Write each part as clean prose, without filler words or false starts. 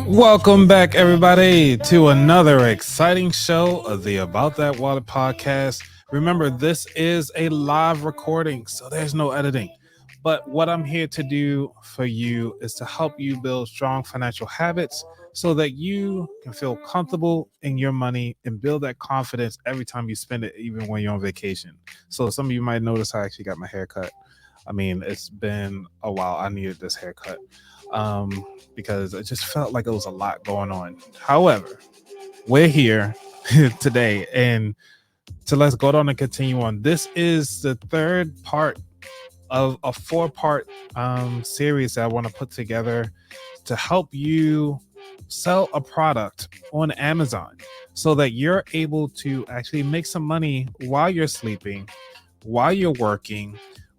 Welcome back, everybody, to another exciting show of the About That Wallet podcast. Remember, this is a live recording, so there's no editing. But what I'm here to do for you is to help you build strong financial habits so that you can feel comfortable in your money and build that confidence every time you spend it, even when you're on vacation. So some of you might notice I actually got my hair cut. I mean, it's been a while. I needed this haircut because it just felt like it was a lot going on. However, we're here today, and so let's go on and continue on. This is the third part of a four-part series that I want to put together to help you sell a product on Amazon so that you're able to actually make some money while you're sleeping, while you're working,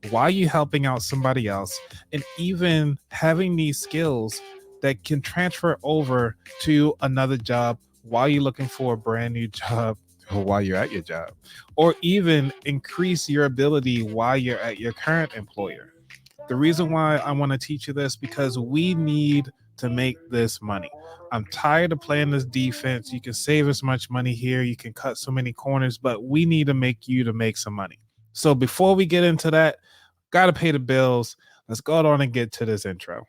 while you're helping out somebody else, and even having these skills that can transfer over to another job while you're looking for a brand new job or while you're at your job, or even increase your ability while you're at your current employer. The reason why I want to teach you this because we need to make this money. I'm tired of playing this defense. You can save as much money here. You can cut so many corners, but we need to make you to make some money. So before we get into that, got to pay the bills. Let's go on and get to this intro.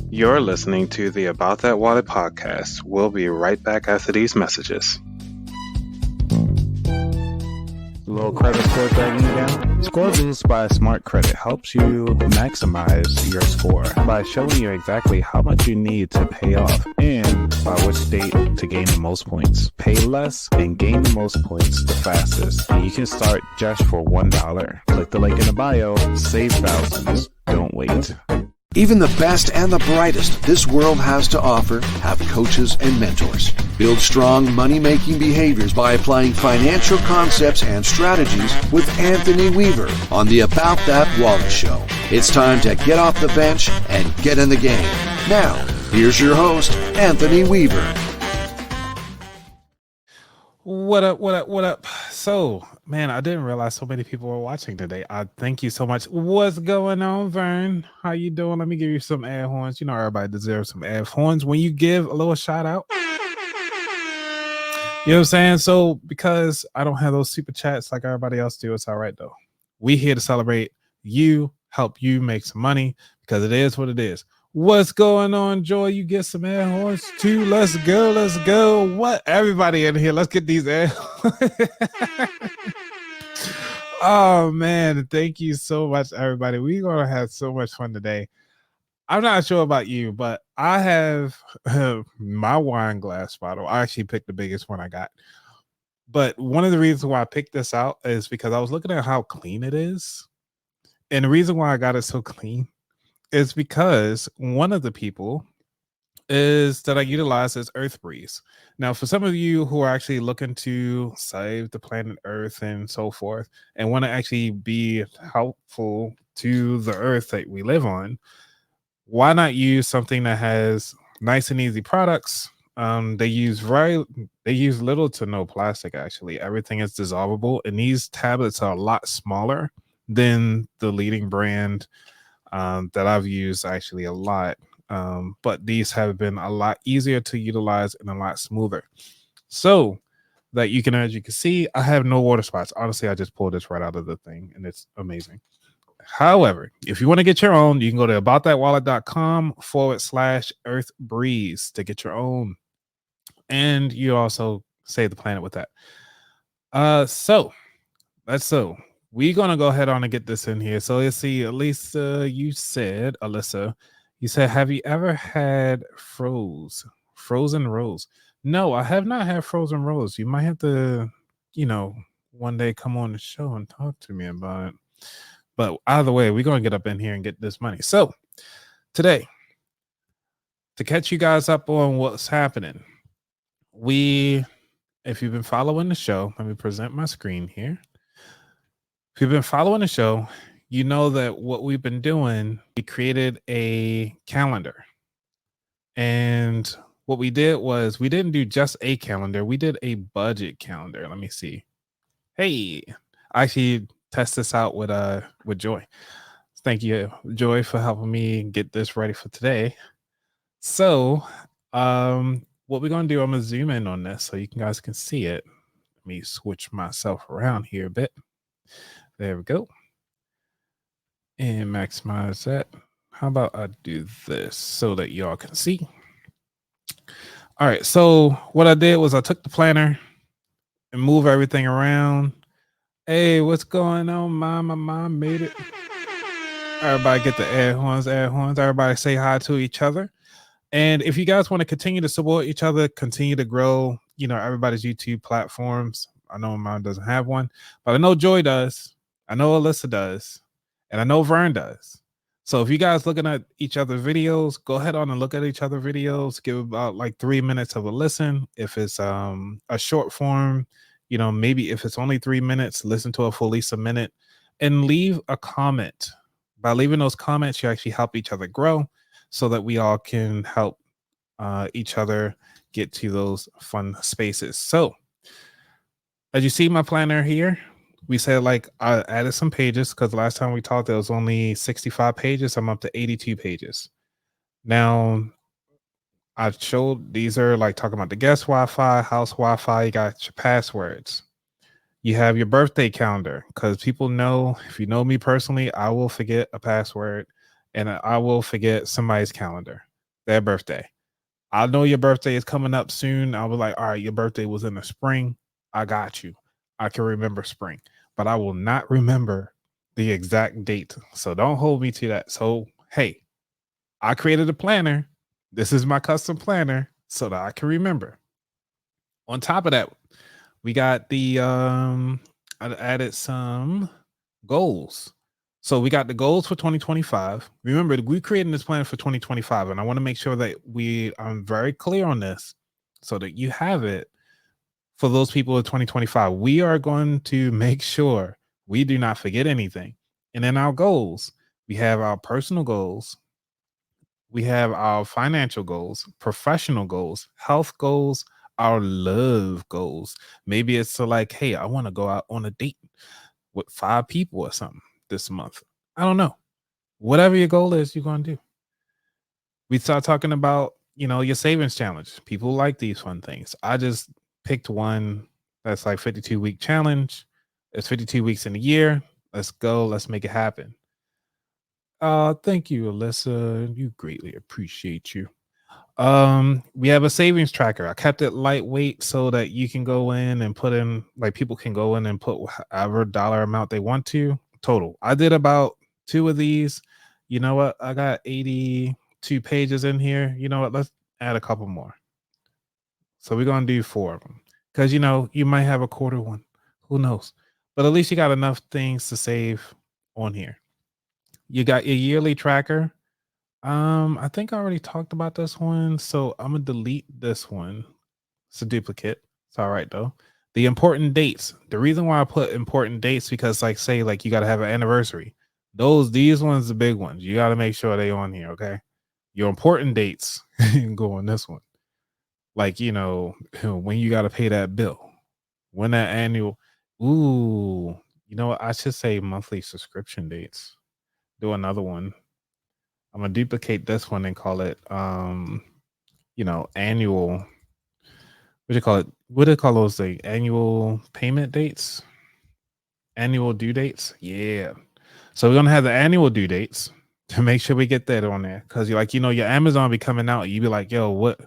You're listening to the About That Wallet podcast. We'll be right back after these messages. Little credit score dragging you down? Score Boost by Smart Credit helps you maximize your score by showing you exactly how much you need to pay off and by which date to gain the most points. Pay less and gain the most points the fastest. And you can start just for $1. Click the link in the bio. Save thousands. Don't wait. Even the best and the brightest this world has to offer have coaches and mentors. Build strong money-making behaviors by applying financial concepts and strategies with Anthony Weaver on the About That Wallet Show. It's time to get off the bench and get in the game. Now, here's your host, Anthony Weaver. What up? So, man, I didn't realize so many people were watching today. I thank you so much. What's going on, Vern? How you doing? Let me give you some air horns. You know everybody deserves some air horns when you give a little shout out. You know what I'm saying? So, because I don't have those super chats like everybody else do, it's all right, though. We here to celebrate you, help you make some money, because it is what it is. What's going on, Joy? You get some air horns too. Let's go. What? Everybody in here, let's get these air horns. Oh, man. Thank you so much, everybody. We're going to have so much fun today. I'm not sure about you, but I have my wine glass bottle. I actually picked the biggest one I got. But one of the reasons why I picked this out is because I was looking at how clean it is. And the reason why I got it so clean is because one of the people is that I utilize is Earth Breeze. Now, for some of you who are actually looking to save the planet Earth and so forth, and want to actually be helpful to the Earth that we live on, why not use something that has nice and easy products? They use little to no plastic. Actually, everything is dissolvable, and these tablets are a lot smaller than the leading brand that I've used actually a lot. But these have been a lot easier to utilize and a lot smoother. So that you can, as you can see, I have no water spots. Honestly, I just pulled this right out of the thing and it's amazing. However, if you want to get your own, you can go to aboutthatwallet.com/Earth Breeze to get your own. And you also save the planet with that. So we're going to go ahead on and get this in here. So let's see, Alyssa, you said, have you ever had frozen rolls? No, I have not had frozen rolls. You might have to, one day come on the show and talk to me about it. But either way, we're going to get up in here and get this money. So today, to catch you guys up on what's happening, if you've been following the show, let me present my screen here. If you've been following the show, you know that what we've been doing, we created a calendar. And what we did was we didn't do just a calendar. We did a budget calendar. Let me see. Hey, I actually test this out with Joy. Thank you, Joy, for helping me get this ready for today. So, what we're gonna do, I'm gonna zoom in on this so you guys can see it. Let me switch myself around here a bit. There we go. And maximize that. How about I do this so that y'all can see? All right. So what I did was I took the planner and move everything around. Hey, what's going on? My mom made it. Everybody get the air horns, air horns. Everybody say hi to each other. And if you guys want to continue to support each other, continue to grow, everybody's YouTube platforms. I know mine doesn't have one, but I know Joy does. I know Alyssa does. And I know Vern does. So if you guys looking at each other's videos, go ahead on and look at each other videos. Give about like 3 minutes of a listen. If it's a short form, maybe if it's only 3 minutes, listen to a full least a minute and leave a comment. By leaving those comments, you actually help each other grow so that we all can help each other get to those fun spaces. So as you see my planner here, we said like I added some pages because last time we talked there was only 65 pages. I'm up to 82 pages. Now I showed these are like talking about the guest Wi-Fi, house Wi-Fi. You got your passwords. You have your birthday calendar because people know, if you know me personally, I will forget a password and I will forget somebody's calendar, their birthday. I know your birthday is coming up soon. I was like, all right, your birthday was in the spring. I got you. I can remember spring, but I will not remember the exact date. So don't hold me to that. So, hey, I created a planner. This is my custom planner so that I can remember. On top of that, we got the I added some goals. So we got the goals for 2025. Remember, we created this plan for 2025, and I want to make sure that I'm very clear on this so that you have it for those people of 2025. We are going to make sure we do not forget anything. And in our goals, we have our personal goals, we have our financial goals, professional goals, health goals, our love goals. Maybe it's like, hey, I want to go out on a date with 5 people or something this month. I don't know. Whatever your goal is, you're going to do. We start talking about, your savings challenge. People like these fun things. I just picked one that's like 52-week challenge. It's 52 weeks in a year. Let's go. Let's make it happen. Thank you, Alyssa. You greatly appreciate you. We have a savings tracker. I kept it lightweight so that you can go in and put in, like, people can go in and put whatever dollar amount they want to total. I did about 2 of these. You know what? I got 82 pages in here. You know what? Let's add a couple more. So we're going to do 4 of them because, you might have a quarter one. Who knows? But at least you got enough things to save on here. You got your yearly tracker. I think I already talked about this one, so I'm gonna delete this one. It's a duplicate. It's all right though. The important dates. The reason why I put important dates because, like, say, like you gotta have an anniversary. These ones, the big ones. You gotta make sure they on here. Okay, your important dates go on this one. Like when you gotta pay that bill, when that annual. Ooh, what? I should say monthly subscription dates. Do another one. I'm gonna duplicate this one and call it annual. What do you call it? What do they call those things? Annual payment dates? Annual due dates? Yeah. So we're gonna have the annual due dates to make sure we get that on there. Cause you're like, your Amazon be coming out, you be like, yo, what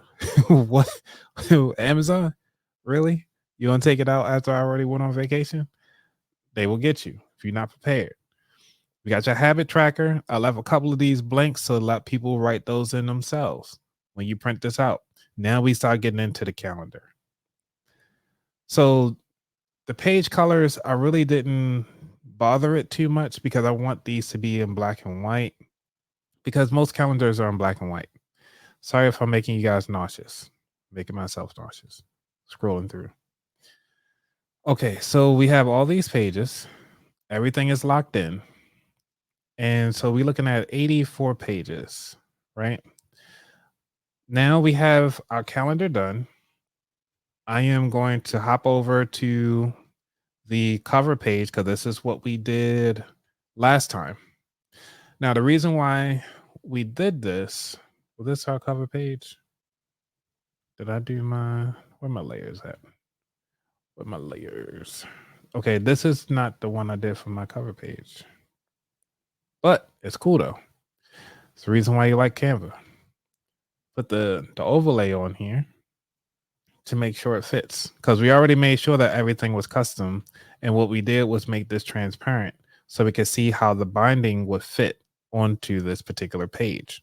what Amazon? Really? You gonna take it out after I already went on vacation? They will get you if you're not prepared. We got your habit tracker. I left a couple of these blanks so let people write those in themselves when you print this out. Now we start getting into the calendar. So the page colors, I really didn't bother it too much because I want these to be in black and white because most calendars are in black and white. Sorry if I'm making you guys nauseous. Making myself nauseous. Scrolling through. Okay, so we have all these pages. Everything is locked in. And so we're looking at 84 pages, right? Now we have our calendar done. I am going to hop over to the cover page because this is what we did last time. Now, the reason why we did this, well, this is our cover page. Did I do where my layers at? Where my layers? Okay, this is not the one I did for my cover page, but it's cool though. It's the reason why you like Canva. Put the overlay on here to make sure it fits, because we already made sure that everything was custom, and what we did was make this transparent so we could see how the binding would fit onto this particular page.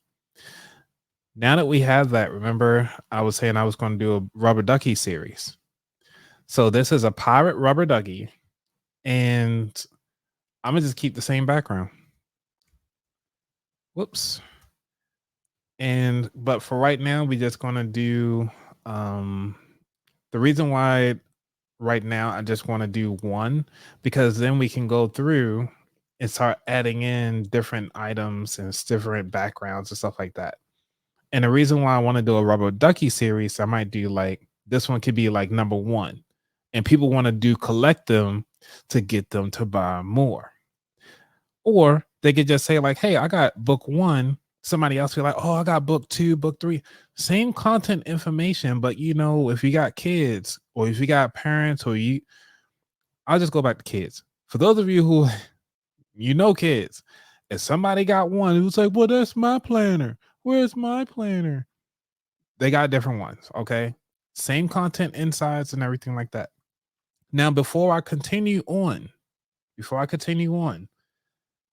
Now that we have that, remember I was saying I was going to do a rubber ducky series. So this is a pirate rubber ducky, and I'm gonna just keep the same background. Whoops. But for right now, we're just gonna do the reason why right now I just want to do one, because then we can go through and start adding in different items and different backgrounds and stuff like that. And the reason why I want to do a rubber ducky series, I might do like this one could be like number 1, and people want to collect them to get them to buy more. Or they could just say like, hey, I got book 1. Somebody else be like, oh, I got book 2, book 3. Same content information, but if you got kids or if you got parents I'll just go back to kids. For those of you who kids, if somebody got one who's like, well, that's my planner. Where's my planner? They got different ones, okay? Same content insides and everything like that. Now, before I continue on,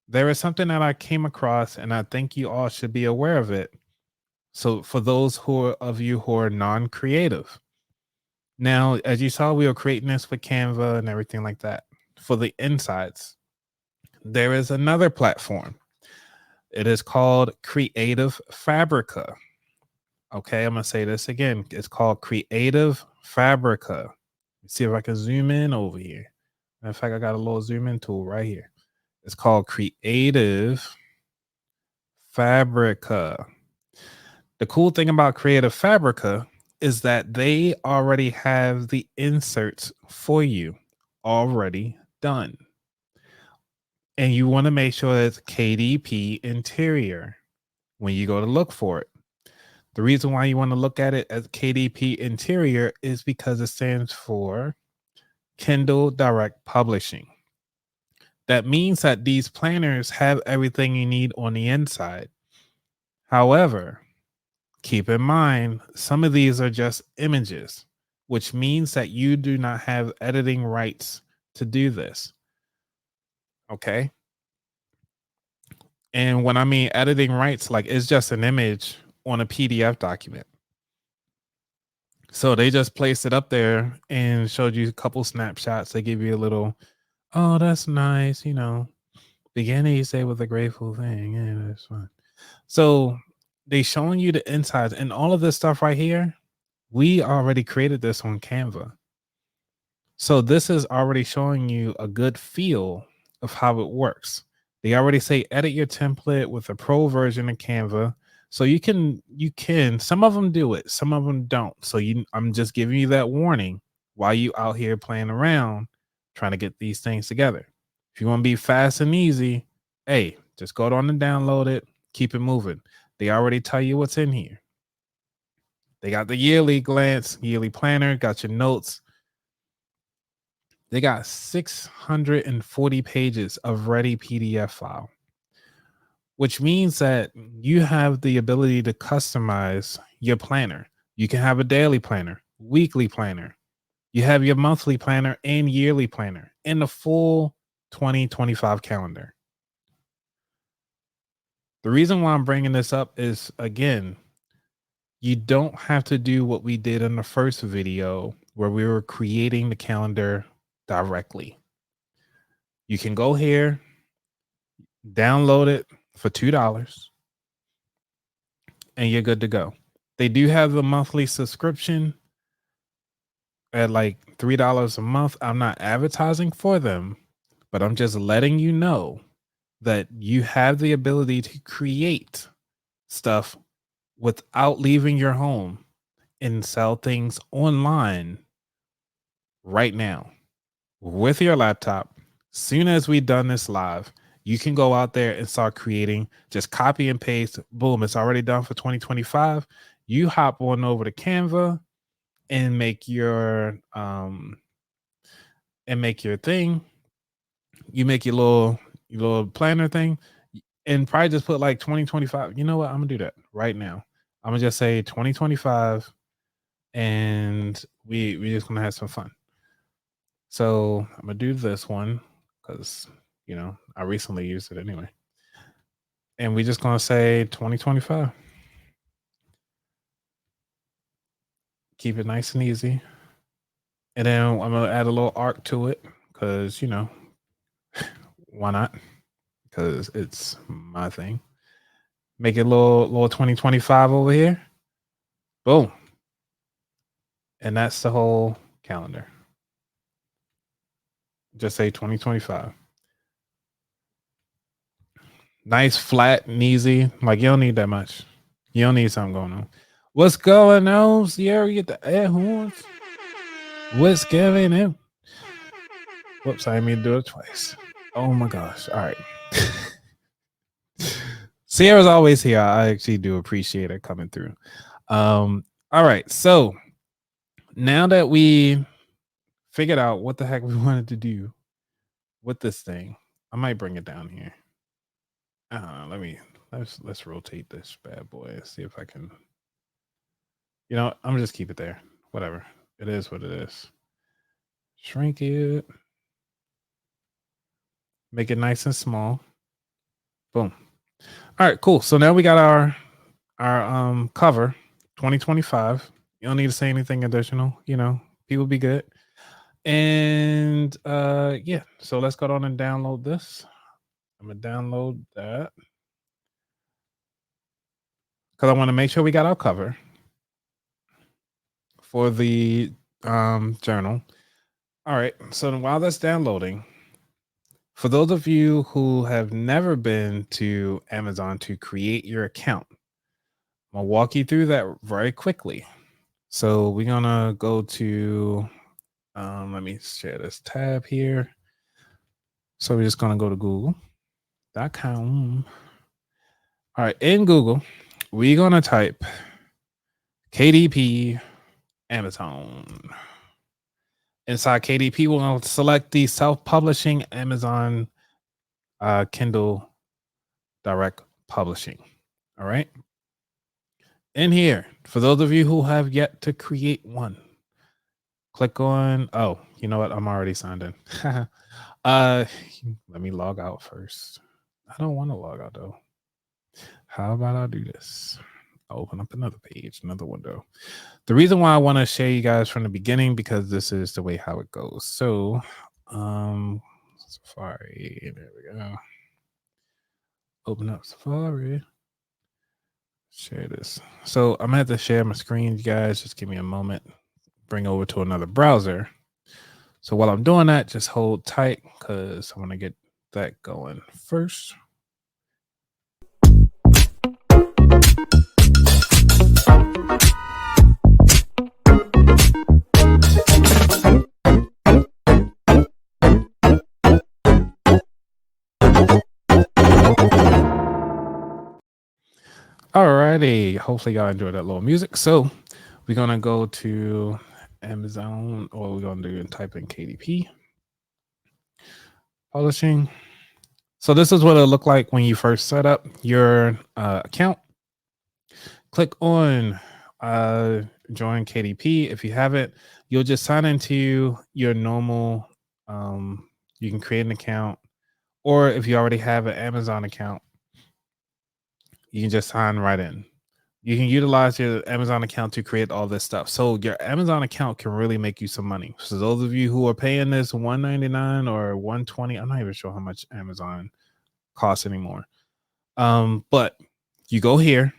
there is something that I came across, and I think you all should be aware of it. So for those of you who are non-creative, now, as you saw, we were creating this with Canva and everything like that. For the insides, there is another platform. It is called Creative Fabrica. Okay, I'm going to say this again. It's called Creative Fabrica. Let's see if I can zoom in over here. Matter of fact, I got a little zoom in tool right here. It's called Creative Fabrica. The cool thing about Creative Fabrica is that they already have the inserts for you already done. And you want to make sure it's KDP interior when you go to look for it. The reason why you want to look at it as KDP interior is because it stands for Kindle Direct Publishing. That means that these planners have everything you need on the inside. However, keep in mind, some of these are just images, which means that you do not have editing rights to do this. Okay? And when I mean editing rights, like it's just an image on a PDF document. So they just placed it up there and showed you a couple snapshots. They give you a little, oh, that's nice, beginning you say with a grateful thing. Yeah, that's fine. So they showing you the insides and all of this stuff right here. We already created this on Canva. So this is already showing you a good feel of how it works. They already say edit your template with a pro version of Canva. So you can, some of them do it, some of them don't. So I'm just giving you that warning while you out here playing around, trying to get these things together. If you want to be fast and easy, hey, just go on and download it, keep it moving. They already tell you what's in here. They got the yearly planner, got your notes. They got 640 pages of ready PDF file, which means that you have the ability to customize your planner. You can have a daily planner, weekly planner. You have your monthly planner and yearly planner and the full 2025 calendar. The reason why I'm bringing this up is, again, you don't have to do what we did in the first video where we were creating the calendar directly. You can go here, download it for $2, and you're good to go. They do have a monthly subscription at like $3 a month. I'm not advertising for them, but I'm just letting you know that you have the ability to create stuff without leaving your home and sell things online right now with your laptop. Soon as we done this live, you can go out there and start creating. Just copy and paste. Boom, it's already done for 2025. You hop on over to Canva and make your thing. You make your little planner thing and probably just put like 2025. You know what? I'm gonna do that right now. I'm gonna just say 2025 and we just gonna have some fun. So I'm gonna do this one because I recently used it anyway. And we're just gonna say 2025. Keep it nice and easy. And then I'm gonna add a little arc to it because why not? Because it's my thing. Make it a little 2025 over here. Boom. And that's the whole calendar. Just say 2025. Nice, flat, and easy. Like you don't need that much. You don't need something going on. What's going on, Sierra? Get the air horns. What's going on? Whoops, I didn't mean to do it twice. Oh my gosh. All right. Sierra's always here. I actually do appreciate her coming through. All right. So now that we figured out what the heck we wanted to do with this thing, I might bring it down here. Let's rotate this bad boy and see if I can. I'm gonna just keep it there. Whatever. It is what it is. Shrink it. Make it nice and small. Boom. All right, cool. So now we got our cover 2025. You don't need to say anything additional, people be good. And yeah, so let's go on and download this. I'm gonna download that because I want to make sure we got our cover for the journal. All right, so while that's downloading, for those of you who have never been to Amazon to create your account, I'm gonna walk you through that very quickly. So we're gonna go to let me share this tab here. So we're just gonna go to google.com. All right, in Google, we're gonna type KDP Amazon. Inside KDP, we're gonna select the self-publishing Amazon Kindle Direct Publishing. All right. In here, for those of you who have yet to create one, click on, oh, you know what? I'm already signed in. Let me log out first. I don't want to log out though. How about I do this? I'll open up another page, another window. The reason why I want to share you guys from the beginning, because this is the way how it goes. So, Safari, there we go. Open up Safari. Share this. So I'm gonna have to share my screen, you guys. Just give me a moment. Bring over to another browser. So while I'm doing that, just hold tight because I want to get that going first. Alrighty, hopefully y'all enjoyed that little music. So we're gonna go to Amazon, or we're gonna do and type in KDP publishing. So this is what it'll look like when you first set up your account. Click on join KDP. If you haven't, you'll just sign into your normal. You can create an account, or if you already have an Amazon account, you can just sign right in. You can utilize your Amazon account to create all this stuff. So your Amazon account can really make you some money. So those of you who are paying this $199 or $120, I'm not even sure how much Amazon costs anymore. But you go here,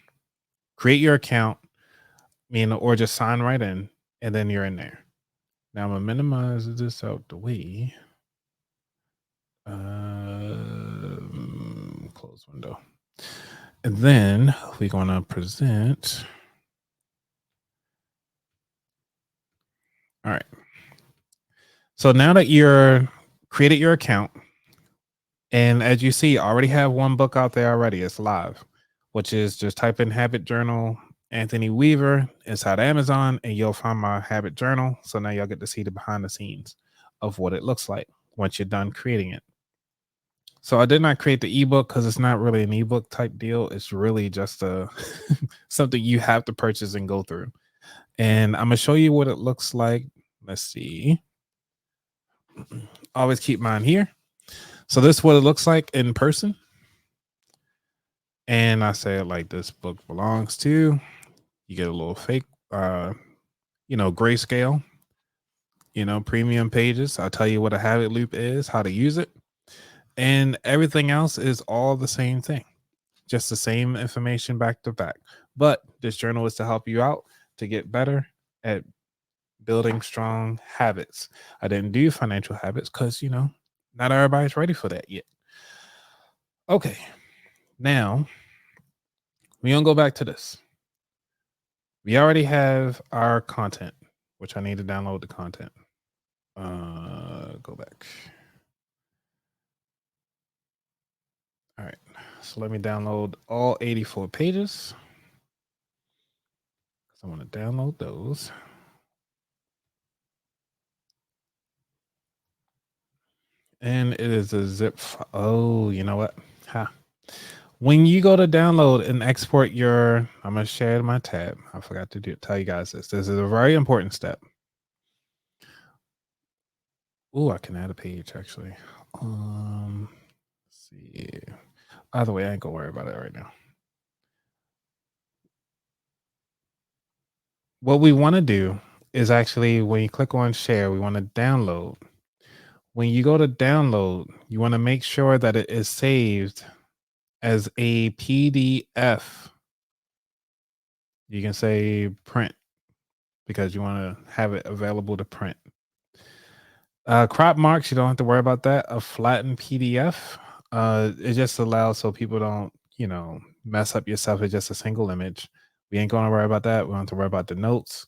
create your account, or just sign right in, and then you're in there. Now I'm gonna minimize this out the way. Close window. And then we're going to present. All right. So now that you're created your account And as you see, I already have one book out there already. It's live, which is just type in Habit Journal Anthony Weaver inside Amazon, and you'll find my habit journal. So now y'all get to see the behind the scenes of what it looks like once you're done creating it. So I did not create the ebook because it's not really an ebook type deal. It's really just a something you have to purchase and go through. And I'm gonna show you what it looks like. Let's see. Always keep mine here. So this is what it looks like in person. And I say it like this book belongs to. You get a little fake, grayscale, premium pages. I'll tell you what a habit loop is, how to use it. And everything else is all the same thing. Just the same information back to back. But this journal is to help you out to get better at building strong habits. I didn't do financial habits because, not everybody's ready for that yet. Okay. Now, we're going to go back to this. We already have our content, which I need to download the content. Go back. All right. So let me download all 84 pages. I want to download those. And it is a zip file. Oh, you know what? When you go to download and export I'm going to share my tab. I forgot to tell you guys this. This is a very important step. Oh, I can add a page actually. Let's see. Either way, I ain't gonna worry about it right now. What we want to do is actually when you click on share, we want to download. When you go to download, you want to make sure that it is saved as a PDF. You can say print because you want to have it available to print. Crop marks, you don't have to worry about that. A flattened PDF, it just allows so people don't, mess up yourself. It's just a single image. We ain't going to worry about that. We don't have to worry about the notes.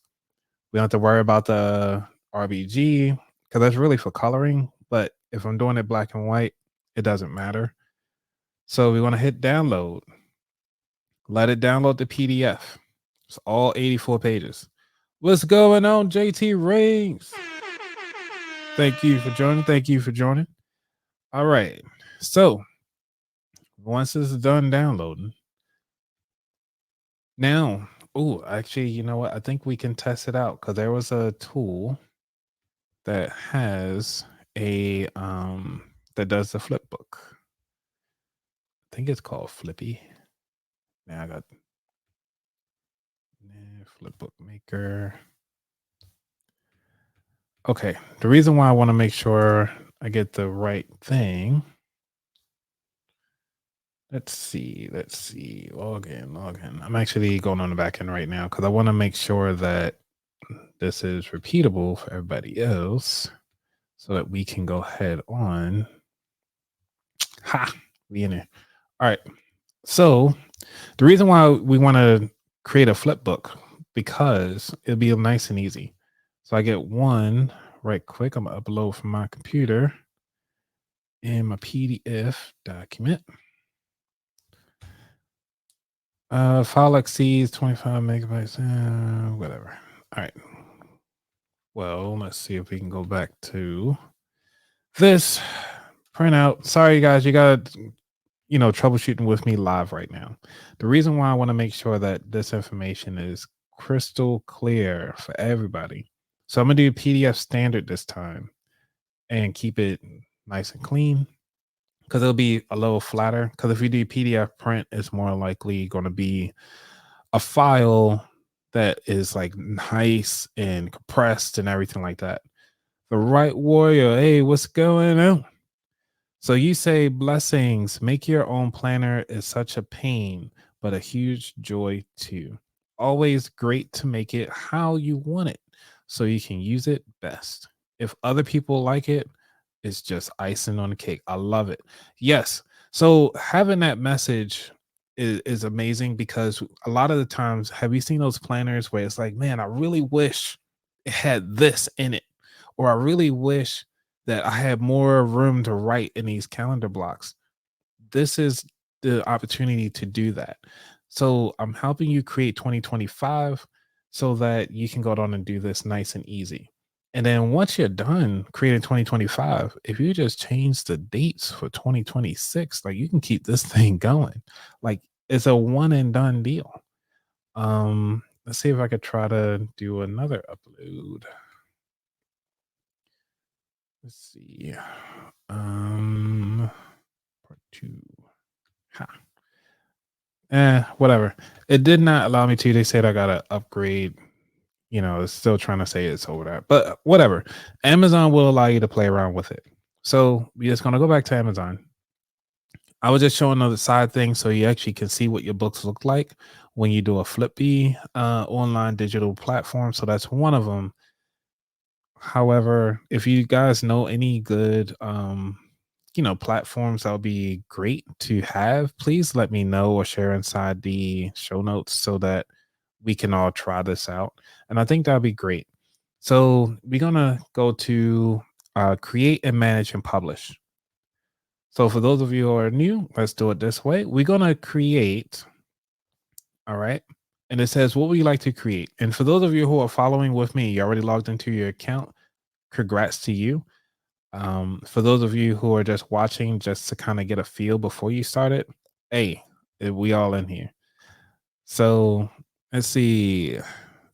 We don't have to worry about the RBG because that's really for coloring. But if I'm doing it black and white, it doesn't matter. So we want to hit download. Let it download the PDF. It's all 84 pages. What's going on, JT Rings? Thank you for joining. All right. So once it's done downloading, now, actually, you know what? I think we can test it out because there was a tool that has a that does the flip book. I think it's called Flippy. Now I got flip book maker. Okay, the reason why I want to make sure I get the right thing. Let's see. Log in. I'm actually going on the back end right now because I want to make sure that this is repeatable for everybody else so that we can go ahead on. We in there. All right. So the reason why we want to create a flip book because it'll be nice and easy. So I get one right quick. I'm going to upload from my computer in my PDF document. File exceeds 25 megabytes, whatever. All right. Well, let's see if we can go back to this printout. Sorry, guys, you got troubleshooting with me live right now. The reason why I want to make sure that this information is crystal clear for everybody. So I'm going to do PDF standard this time and keep it nice and clean. Because it'll be a little flatter. Because if you do PDF print, it's more likely going to be a file that is like nice and compressed and everything like that. The Right Warrior, hey, what's going on? So you say blessings, make your own planner is such a pain, but a huge joy too. Always great to make it how you want it so you can use it best. If other people like it, it's just icing on the cake. I love it. Yes. So having that message is amazing because a lot of the times, have you seen those planners where it's like, man, I really wish it had this in it, or I really wish that I have more room to write in these calendar blocks. This is the opportunity to do that. So I'm helping you create 2025 so that you can go down and do this nice and easy. And then once you're done creating 2025, if you just change the dates for 2026, like you can keep this thing going. Like it's a one and done deal. Let's see if I could try to do another upload. Let's see. Part two. Ha. Whatever. It did not allow me to. They said I gotta upgrade. You know, it's still trying to say it's over that, but whatever. Amazon will allow you to play around with it. So we're just gonna go back to Amazon. I was just showing the side thing so you actually can see what your books look like when you do a Flippy online digital platform. So that's one of them. However, if you guys know any good platforms that would be great to have, please let me know or share inside the show notes so that we can all try this out. And I think that'd be great. So we're gonna go to create and manage and publish. So for those of you who are new, let's do it this way. We're gonna create, all right. And it says, what would you like to create? And for those of you who are following with me, you already logged into your account. Congrats to you. For those of you who are just watching, just to kind of get a feel before you start it, hey, we all in here. So let's see.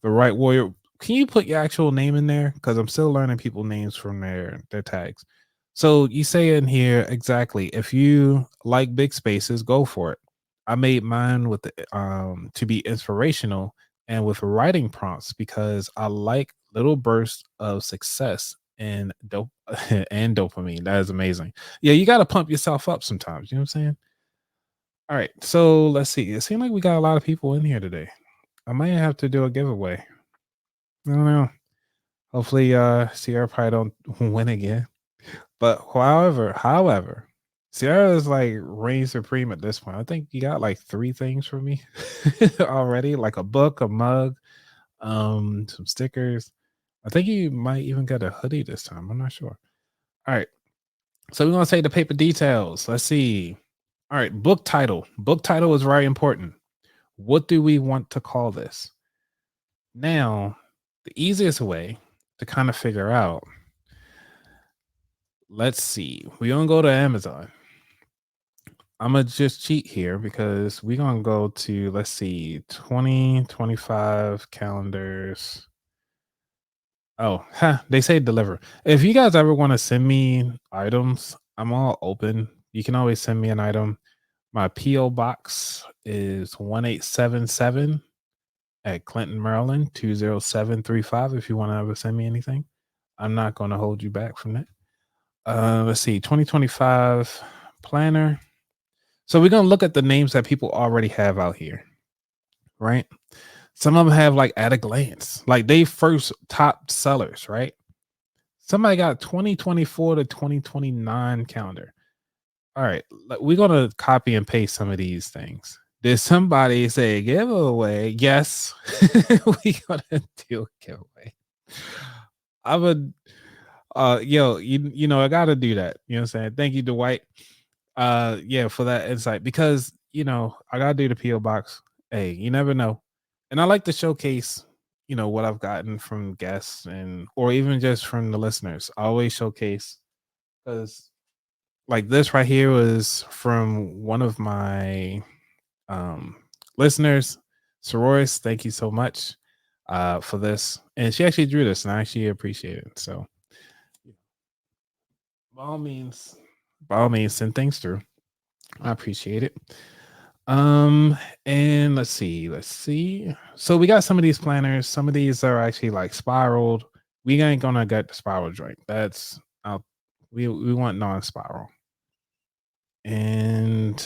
The Right Warrior. Can you put your actual name in there? Because I'm still learning people names from their tags. So you say in here exactly. If you like big spaces, go for it. I made mine with the, to be inspirational and with writing prompts because I like little bursts of success and and dopamine. That is amazing. Yeah, you got to pump yourself up sometimes. You know what I'm saying? All right. So let's see. It seems like we got a lot of people in here today. I might have to do a giveaway. I don't know. Hopefully, Sierra probably don't win again. But however, Sierra is like reign supreme at this point. I think you got like 3 things for me already, like a book, a mug, some stickers. I think you might even get a hoodie this time. I'm not sure. All right. So we're gonna say the paper details. Let's see. All right, book title. Book title is very important. What do we want to call this? Now, the easiest way to kind of figure out, let's see. We're gonna go to Amazon. I'm gonna just cheat here because we're gonna go to, let's see, 2025 calendars. Oh, they say deliver. If you guys ever want to send me items, I'm all open. You can always send me an item. My P.O. box is 1877 at Clinton, Maryland, 20735. If you want to ever send me anything, I'm not going to hold you back from that. Let's see, 2025 planner. So we're going to look at the names that people already have out here, right? Some of them have like at a glance, like they first top sellers, right? Somebody got 2024 to 2029 calendar. All right, we're going to copy and paste some of these things. Did somebody say giveaway? Yes, we gonna do a giveaway. I would, you know, I gotta do that. You know what I'm saying? Thank you, Dwight. Yeah, for that insight because you know I gotta do the PO box. Hey, you never know, and I like to showcase, you know, what I've gotten from guests and or even just from the listeners. I always showcase because like this right here was from one of my listeners. Sororis, thank you so much for this. And she actually drew this and I actually appreciate it. So by all means, send things through. I appreciate it. And let's see. So we got some of these planners. Some of these are actually like spiraled. We ain't gonna get the spiral joint. That's we want non-spiral. And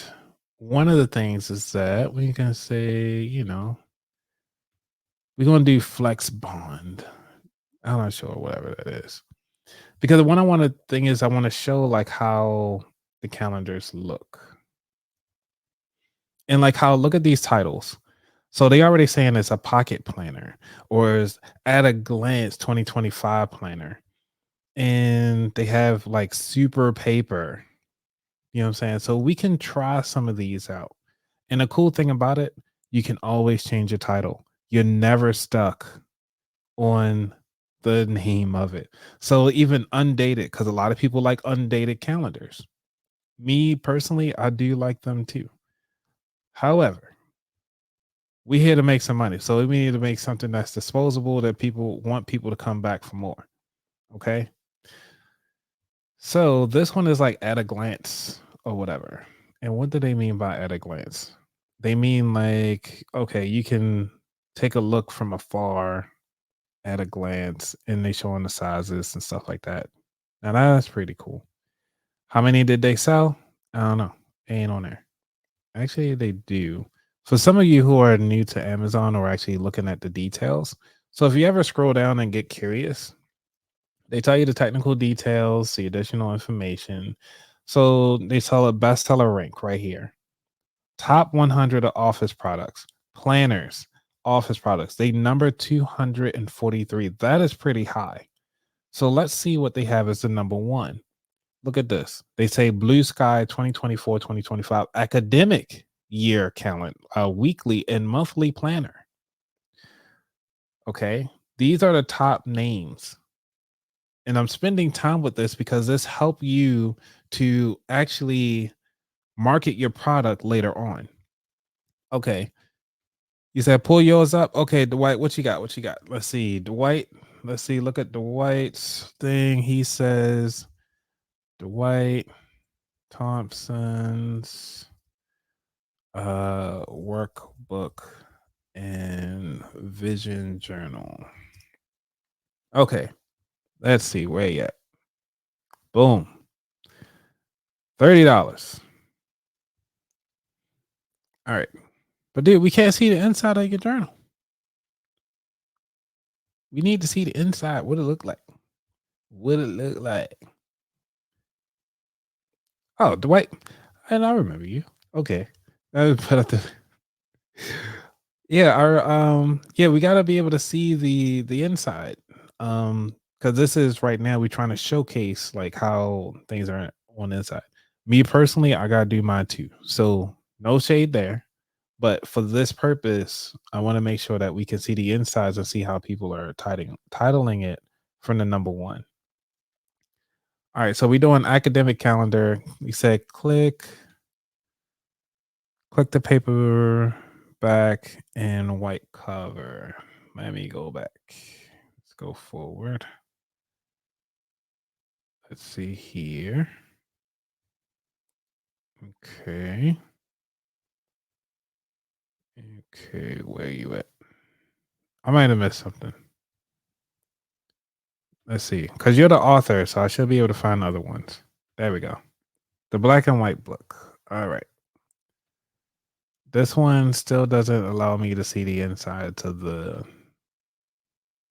one of the things is that we can say, you know, we're gonna do flex bond. I'm not sure whatever that is. Because what I want to thing is I want to show like how the calendars look. And like how look at these titles. So they already saying it's a pocket planner or is at a glance 2025 planner. and they have like super paper. You know what I'm saying? So we can try some of these out. And the cool thing about it, you can always change your title. You're never stuck on the name of it. So even undated, because a lot of people like undated calendars. Me personally, I do like them too. However, we here to make some money. So we need to make something that's disposable that people want people to come back for more. Okay. So this one is like at a glance or whatever. And what do they mean by at a glance? They mean like, okay, you can take a look from afar at a glance and they showing the sizes and stuff like that. Now that's pretty cool. How many did they sell? I don't know. It ain't on there. Actually, they do. For some of you who are new to Amazon or actually looking at the details, so if you ever scroll down and get curious, they tell you the technical details, the additional information. So they tell a bestseller rank right here. Top 100 of office products, planners, office products. They number 243. That is pretty high. So let's see what they have as the number one. Look at this. They say Blue Sky 2024 2025 academic year calendar, weekly and monthly planner. Okay. These are the top names. And I'm spending time with this because this help you to actually market your product later on. Okay. You said pull yours up. Okay, Dwight, what you got? What you got? Let's see. Dwight. Let's see. Look at Dwight's thing. He says Dwight Thompson's workbook and vision journal. Okay. Let's see where you at. Boom. $30. All right. But dude, we can't see the inside of your journal. We need to see the inside. What it look like. What it look like. Oh, Dwight. And I remember you. Okay. I put up the yeah, we gotta be able to see the inside. Because this is right now we're trying to showcase like how things are on the inside. Me personally, I gotta do mine too. So no shade there. But for this purpose, I want to make sure that we can see the insides and see how people are titling it from the number one. All right, so we're doing academic calendar. We said click the paper back and white cover. Let me go back. Let's go forward. Let's see here. Okay. Okay, where you at? I might have missed something. Let's see, because you're the author, so I should be able to find other ones. There we go. The black and white book. All right. This one still doesn't allow me to see the inside to the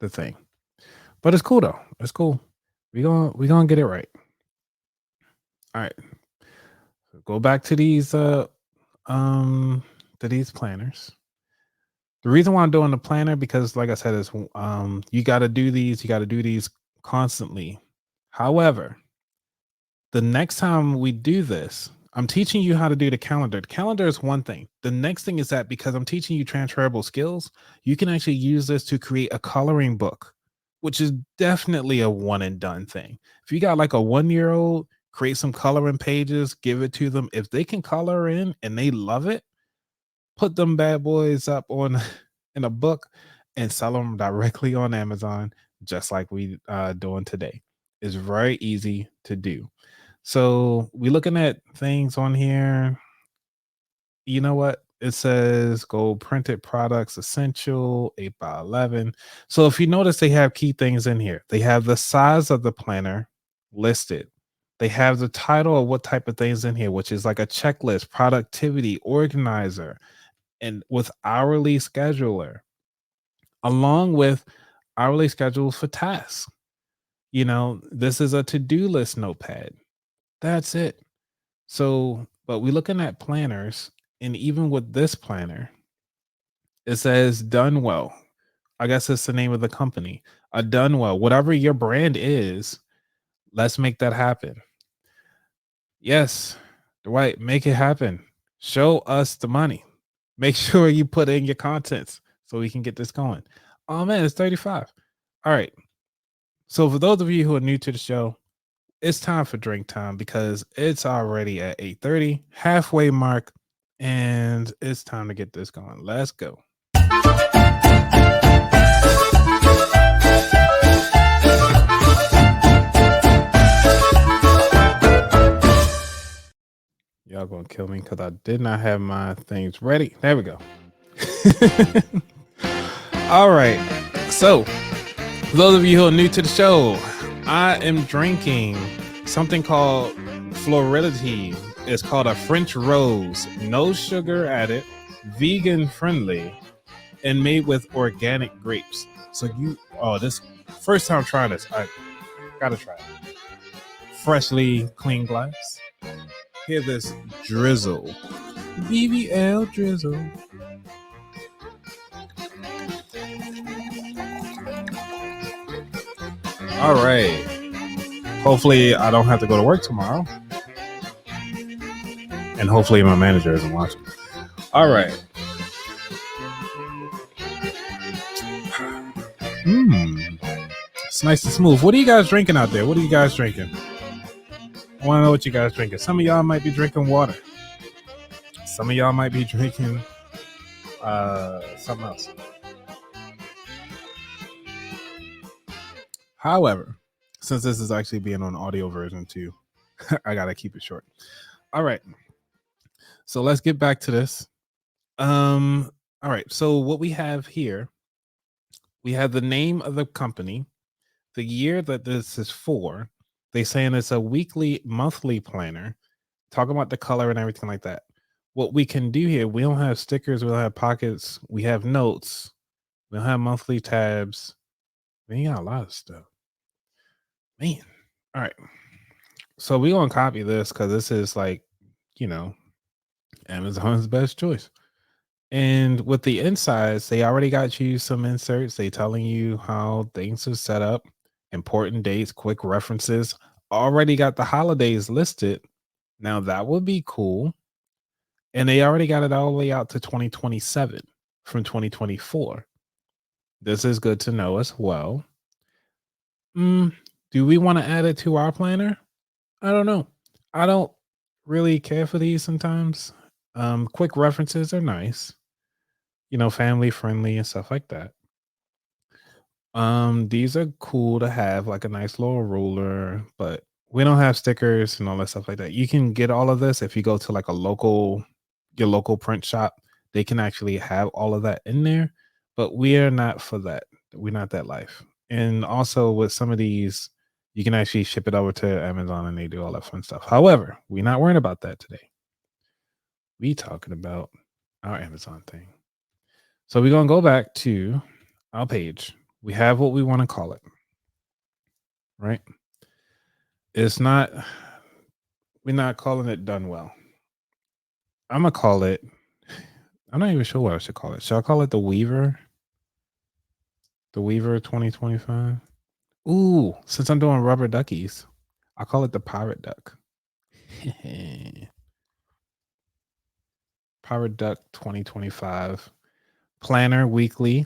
thing. But it's cool though. It's cool. We gonna get it right. All right. Go back to these planners. The reason why I'm doing the planner because like I said is you got to do these constantly. However, the next time we do this, I'm teaching you how to do the calendar. The calendar is one thing. The next thing is that because I'm teaching you transferable skills, you can actually use this to create a coloring book, which is definitely a one and done thing. If you got like a 1-year-old, create some coloring pages, give it to them. If they can color in and they love it, put them bad boys up on in a book and sell them directly on Amazon, just like we doing today. It's very easy to do. So we looking at things on here. You know what? It says gold printed products essential 8x11. So if you notice, they have key things in here. They have the size of the planner listed. They have the title of what type of things in here, which is like a checklist, productivity, organizer, and with hourly scheduler, along with hourly schedules for tasks. You know, this is a to-do list notepad. That's it. So, but we're looking at planners, and even with this planner, it says done well. I guess it's the name of the company. A done well, whatever your brand is, Let's make that happen. Yes, Dwight, make it happen. Show us the money. Make sure you put in your contents so we can get this going. Oh man, it's 35. All right. So for those of you who are new to the show, it's time for drink time because it's already at 8:30, halfway mark, and it's time to get this going. Let's go. Y'all gonna kill me because I did not have my things ready. There we go. All right. So, for those of you who are new to the show, I am drinking something called Floridity. It's called a French Rose. No sugar added, vegan friendly, and made with organic grapes. So this first time trying this. I gotta try it. Freshly clean glass. Hear this drizzle. BBL drizzle. All right. Hopefully I don't have to go to work tomorrow. And hopefully my manager isn't watching. All right. It's nice and smooth. What are you guys drinking out there? What are you guys drinking? I want to know what you guys drinking. Some of y'all might be drinking water. Some of y'all might be drinking something else. However, since this is actually being on audio version too, I gotta keep it short. All right. So let's get back to this. All right. So what we have here, we have the name of the company, the year that this is for. They saying it's a monthly planner, talking about the color and everything like that. What we can do here, we don't have stickers, we don't have pockets, we have notes, we don't have monthly tabs. We got a lot of stuff. Man. All right. So we're gonna copy this because this is like, Amazon's best choice. And with the insides, they already got you some inserts. They telling you how things are set up, important dates, quick references. Already got the holidays listed. Now that would be cool. And they already got it all the way out to 2027 from 2024. This is good to know as well. Do we want to add it to our planner? I don't know. I don't really care for these sometimes. Quick references are nice, family friendly and stuff like that. These are cool to have, like a nice little ruler, but we don't have stickers and all that stuff like that. You can get all of this if you go to like your local print shop. They can actually have all of that in there, but we are not for that. We're not that life. And also with some of these, you can actually ship it over to Amazon and they do all that fun stuff. However, we're not worrying about that today. We talking about our Amazon thing. So we're going to go back to our page. We have what we want to call it, right? We're not calling it done well. I'm going to call it, I'm not even sure what I should call it. Should I call it the Weaver? The Weaver 2025? Ooh, since I'm doing rubber duckies, I'll call it the Pirate Duck. Pirate Duck 2025 planner weekly.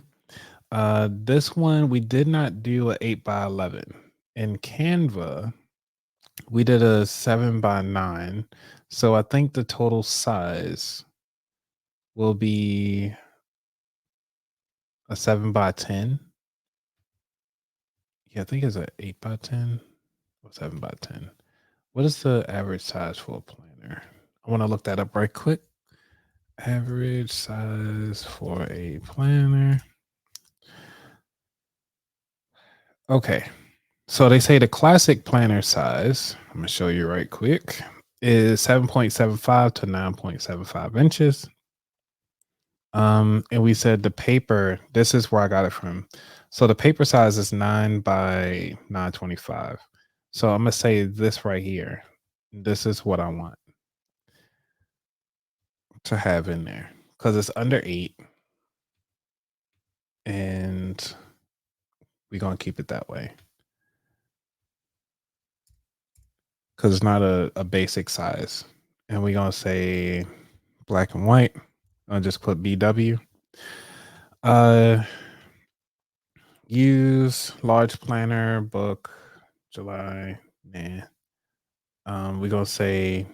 This one we did not do a 8x11. In Canva, we did a 7x9. So I think the total size will be a 7x10. Yeah, I think it's an 8x10 or 7x10. What is the average size for a planner? I want to look that up right quick. Average size for a planner. Okay. So they say the classic planner size, I'm going to show you right quick, is 7.75 to 9.75 inches. And we said the paper, this is where I got it from. So the paper size is 9 by 925. So I'm going to say this right here. This is what I want to have in there because it's under 8. And we're going to keep it that way. because it's not a basic size. And we're going to say black and white. I'll just put BW. Use large planner book July. Nah. We're going to say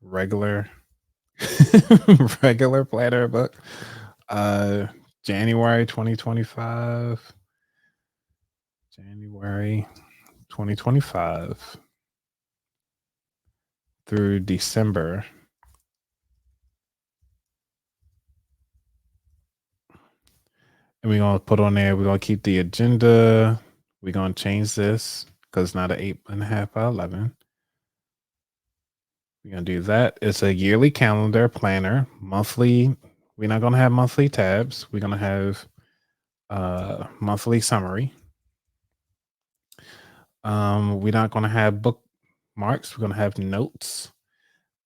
regular regular planner book. January 2025. January 2025 through December. And we're going to put on there, we're going to keep the agenda. We're going to change this because it's not an 8.5 by 11. We're going to do that. It's a yearly calendar planner, monthly. We're not going to have monthly tabs. We're going to have monthly summary. We're not going to have bookmarks. We're going to have notes.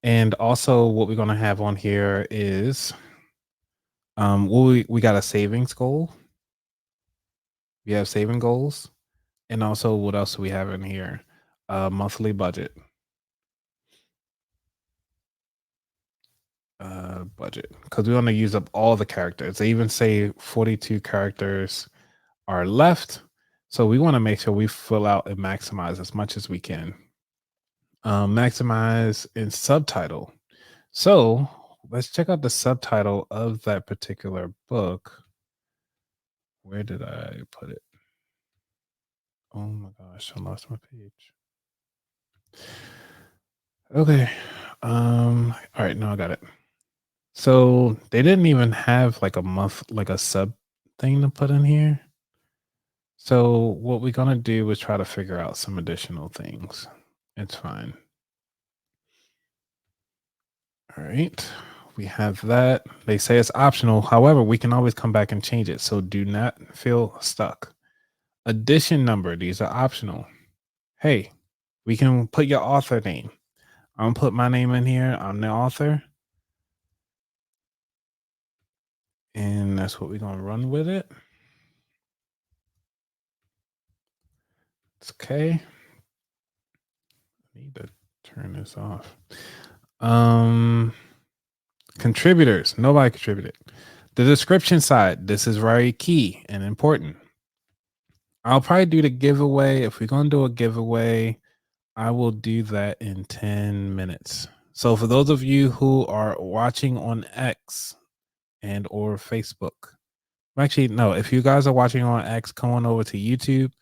And also what we're going to have on here is we got a savings goal. We have saving goals. And also what else do we have in here? Monthly budget. Budget. Because we want to use up all the characters. They even say 42 characters are left. So we want to make sure we fill out and maximize as much as we can. Maximize in subtitle. So let's check out the subtitle of that particular book. Where did I put it? Oh my gosh, I lost my page. Okay. All right, now I got it. So they didn't even have like a month, like a sub thing to put in here. So what we're gonna do is try to figure out some additional things. It's fine. All right. We have that. They say it's optional. However, we can always come back and change it. So do not feel stuck. Edition number. These are optional. Hey, we can put your author name. I'm going to put my name in here. I'm the author. And that's what we're going to run with it. It's okay. I need to turn this off. Contributors. Nobody contributed. The description side. This is very key and important. I'll probably do the giveaway. If we're going to do a giveaway, I will do that in 10 minutes. So for those of you who are watching on X and or Facebook, actually, no, if you guys are watching on X, come on over to YouTube,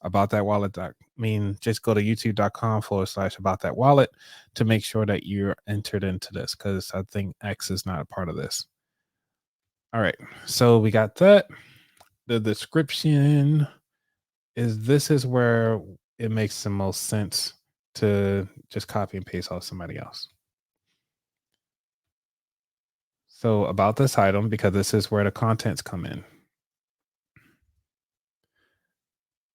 about that wallet. Just go to youtube.com/about that wallet to make sure that you're entered into this, because I think X is not a part of this. All right. So we got that. The description is where it makes the most sense to just copy and paste off somebody else. So about this item, because this is where the contents come in.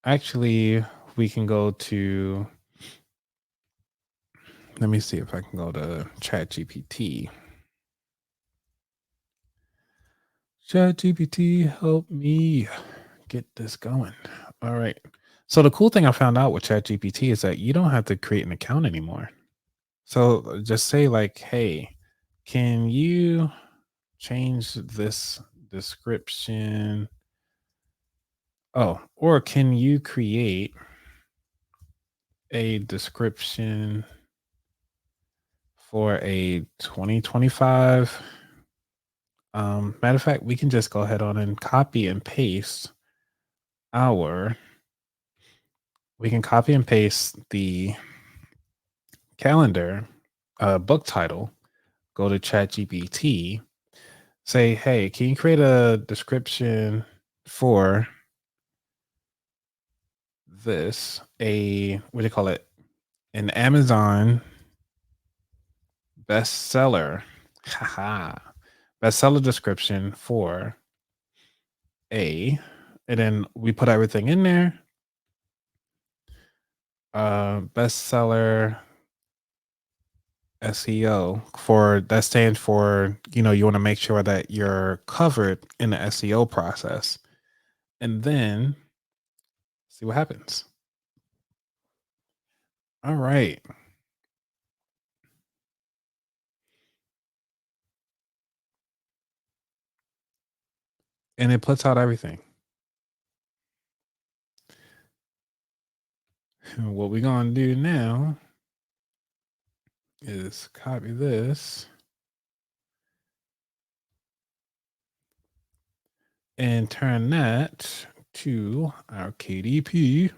Actually, we can go to, let me see if I can go to ChatGPT. ChatGPT, help me get this going. All right. So the cool thing I found out with ChatGPT is that you don't have to create an account anymore. So just say like, hey, can you change this description? Oh, or can you create a description for a 2025? Matter of fact, we can just go ahead on and copy and paste we can copy and paste the calendar book title, go to ChatGPT, say, hey, can you create a description for this, what do you call it? An Amazon bestseller. Bestseller description for and then we put everything in there. Bestseller SEO, for that stands for, you want to make sure that you're covered in the SEO process, and then see what happens. All right. And it puts out everything. And what we're going to do now is copy this and turn that to our KDP.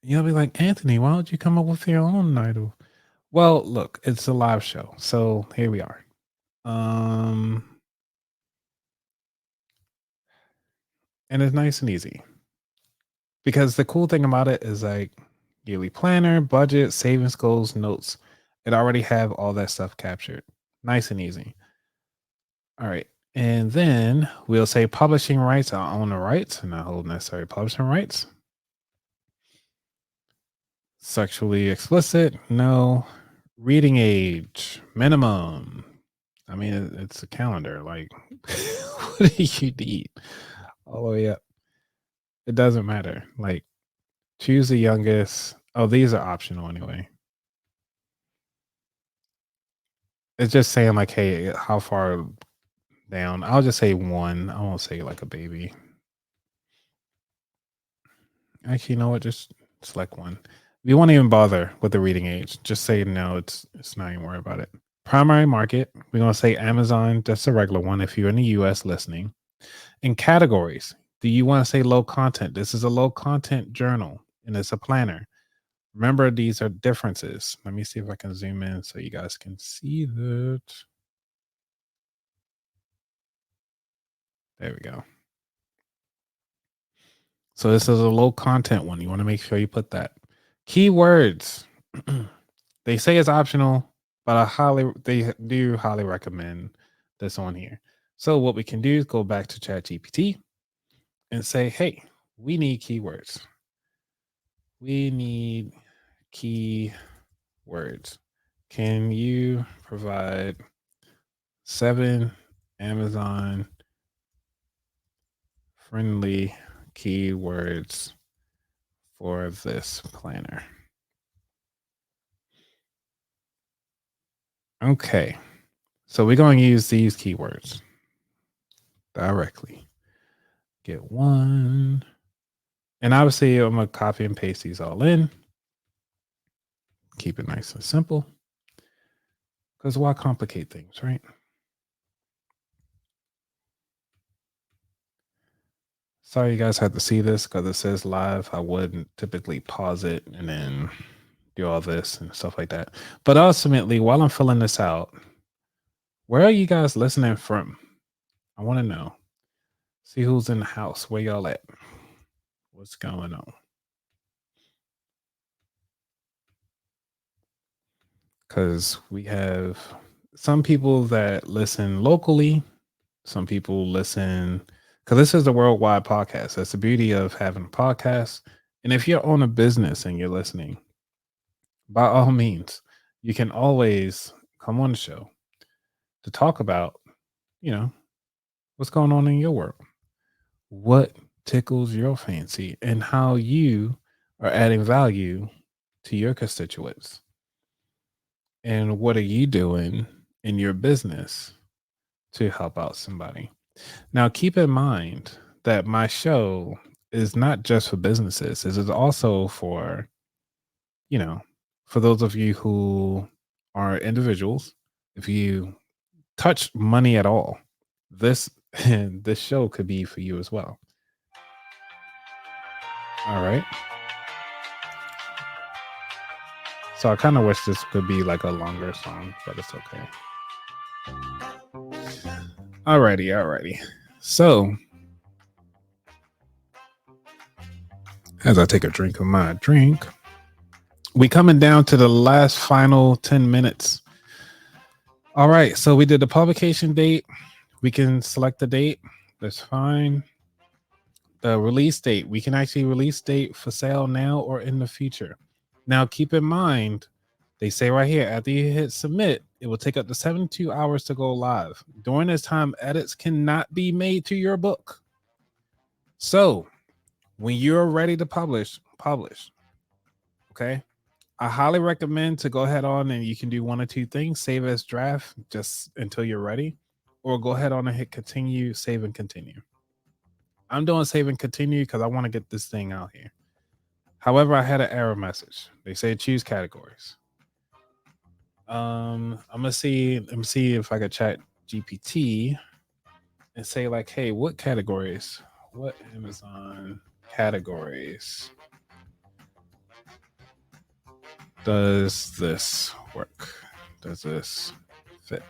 You'll be like, Anthony, why don't you come up with your own title? Well, look, it's a live show. So here we are. And it's nice and easy. Because the cool thing about it is like yearly planner, budget, savings goals, notes. It already have all that stuff captured. Nice and easy. All right. And then we'll say publishing rights. I own the rights and not hold necessary publishing rights. Sexually explicit, no. Reading age, minimum. I mean, it's a calendar. Like, what do you need? All the way up. It doesn't matter. Like, choose the youngest. Oh, these are optional anyway. It's just saying, like, hey, how far down? I'll just say 1. I won't say like a baby. Actually, you know what? Just select 1. You won't even bother with the reading age. Just say no. It's not even worry about it. Primary market. We're gonna say Amazon. Just a regular one. If you're in the U.S. listening. In categories, do you want to say low content? This is a low content journal and it's a planner. Remember, these are differences. Let me see if I can zoom in so you guys can see that. There we go. So this is a low content one. You want to make sure you put that. Keywords. They say it's optional, but they do highly recommend this on here. So what we can do is go back to ChatGPT and say, hey, we need keywords. We need keywords. Can you provide 7 Amazon friendly keywords for this planner? Okay. So we're going to use these keywords directly. Get 1. And obviously, I'm going to copy and paste these all in. Keep it nice and simple. Because why complicate things, right? Sorry you guys had to see this because it says live. I wouldn't typically pause it and then do all this and stuff like that. But ultimately, while I'm filling this out, where are you guys listening from? I want to know. See who's in the house. Where y'all at? What's going on? Because we have some people that listen locally. Some people listen because this is a worldwide podcast. That's the beauty of having a podcast. And if you're on a business and you're listening, by all means, you can always come on the show to talk about, what's going on in your world, what tickles your fancy, and how you are adding value to your constituents. And what are you doing in your business to help out somebody? Now, keep in mind that my show is not just for businesses. It is also for, for those of you who are individuals. If you touch money at all, this show could be for you as well. All right. So I kind of wish this could be like a longer song, but it's okay. Alrighty. So as I take a drink of my drink, we coming down to the last final 10 minutes. All right. So we did the publication date. We can select the date. That's fine. The release date. We can actually release date for sale now or in the future. Now, keep in mind, they say right here, after you hit submit, it will take up to 72 hours to go live. During this time, edits cannot be made to your book. So When you're ready to publish. Okay. I highly recommend to go ahead on and you can do one or two things. Save as draft just until you're ready, or go ahead on and hit continue, save and continue. I'm doing save and continue because I want to get this thing out here. However, I had an error message. They say choose categories. I'm gonna see. Let me see if I could chat GPT and say like, hey, what categories? What Amazon categories does this work? Does this fit?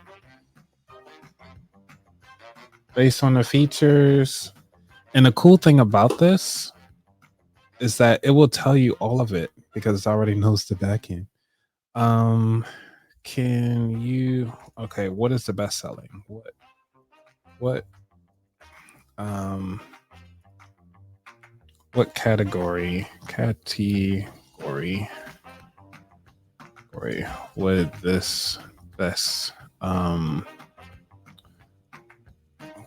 Based on the features. And the cool thing about this is that it will tell you all of it because it already knows the backend. Can you okay, what is the best selling? What what category would this best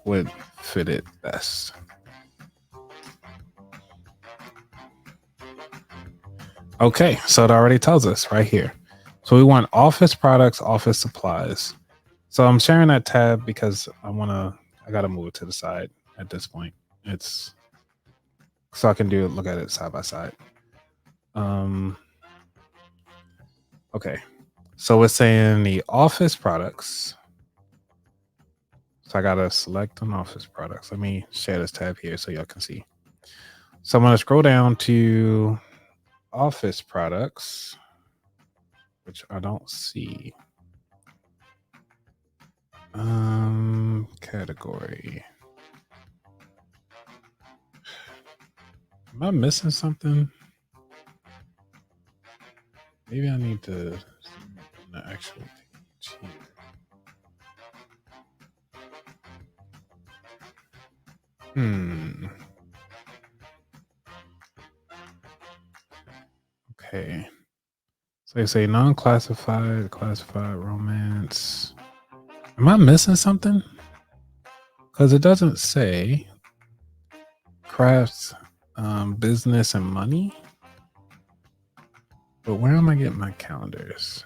would fit it best? Okay, so it already tells us right here. So we want office products, office supplies. So I'm sharing that tab because I gotta move it to the side at this point. It's so I can look at it side by side. Okay. So we're saying the office products. So I gotta select on office products. Let me share this tab here so y'all can see. So I'm gonna scroll down to office products, which I don't see. Category. Am I missing something? Maybe I need to zoom on the actual page here. Okay. So they say non-classified, classified romance. Am I missing something? Because it doesn't say crafts, business, and money. But where am I getting my calendars?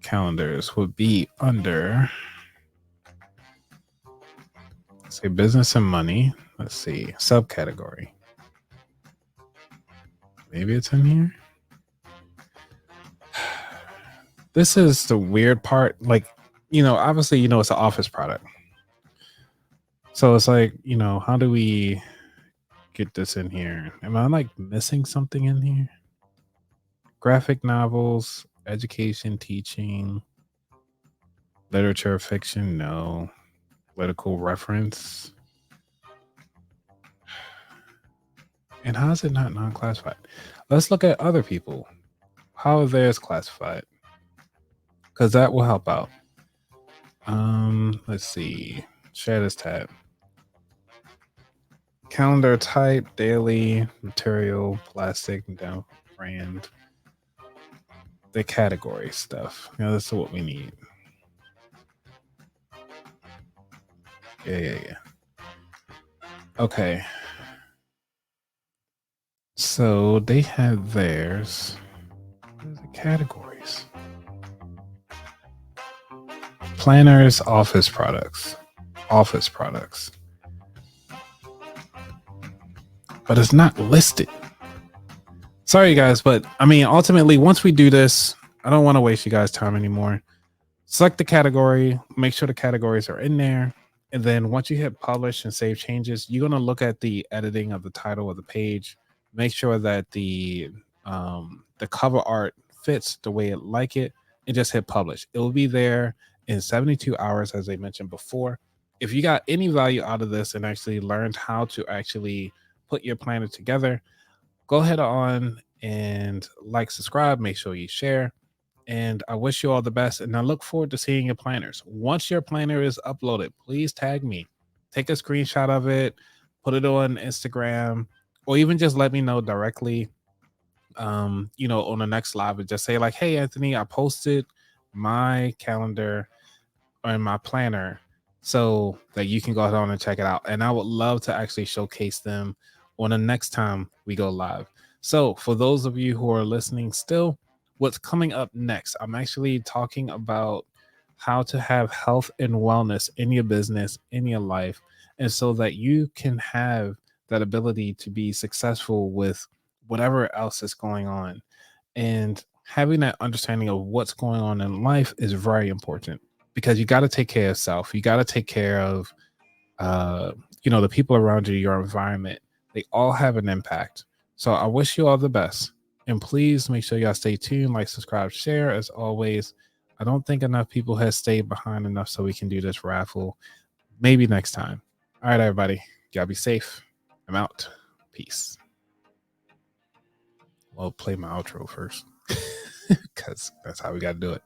Calendars would be under, say, business and money. Let's see, subcategory. Maybe it's in here. This is the weird part. Like, obviously, it's an office product. So it's like, how do we get this in here? Am I like missing something in here? Graphic novels, education, teaching, literature, fiction, no. Political reference. And how is it not non-classified? Let's look at other people. How are theirs classified? Because that will help out. Let's see. Share this tab. Calendar type, daily, material, plastic, down brand. The category stuff. That's what we need. Yeah. Okay. So they have theirs. Where's the categories? Planners, office products. But it's not listed. Sorry, guys, but ultimately, once we do this, I don't want to waste you guys' time anymore. Select the category, make sure the categories are in there. And then once you hit publish and save changes, you're going to look at the editing of the title of the page. Make sure that the cover art fits the way it like it, and just hit publish. It will be there in 72 hours, as I mentioned before. If you got any value out of this and actually learned how to actually put your planner together, go ahead on and subscribe, make sure you share. And I wish you all the best. And I look forward to seeing your planners. Once your planner is uploaded, please tag me. Take a screenshot of it, put it on Instagram, or even just let me know directly, on the next live, and just say like, hey, Anthony, I posted my calendar or my planner so that you can go ahead on and check it out. And I would love to actually showcase them on the next time we go live. So for those of you who are listening still, what's coming up next, I'm actually talking about how to have health and wellness in your business, in your life, and so that you can have that ability to be successful with whatever else is going on. And having that understanding of what's going on in life is very important, because you got to take care of self. You got to take care of, the people around you, your environment. They all have an impact. So I wish you all the best. And please make sure y'all stay tuned, like, subscribe, share. As always, I don't think enough people have stayed behind enough so we can do this raffle. Maybe next time. All right, everybody. Y'all be safe. I'm out. Peace. Well, play my outro first, because that's how we got to do it.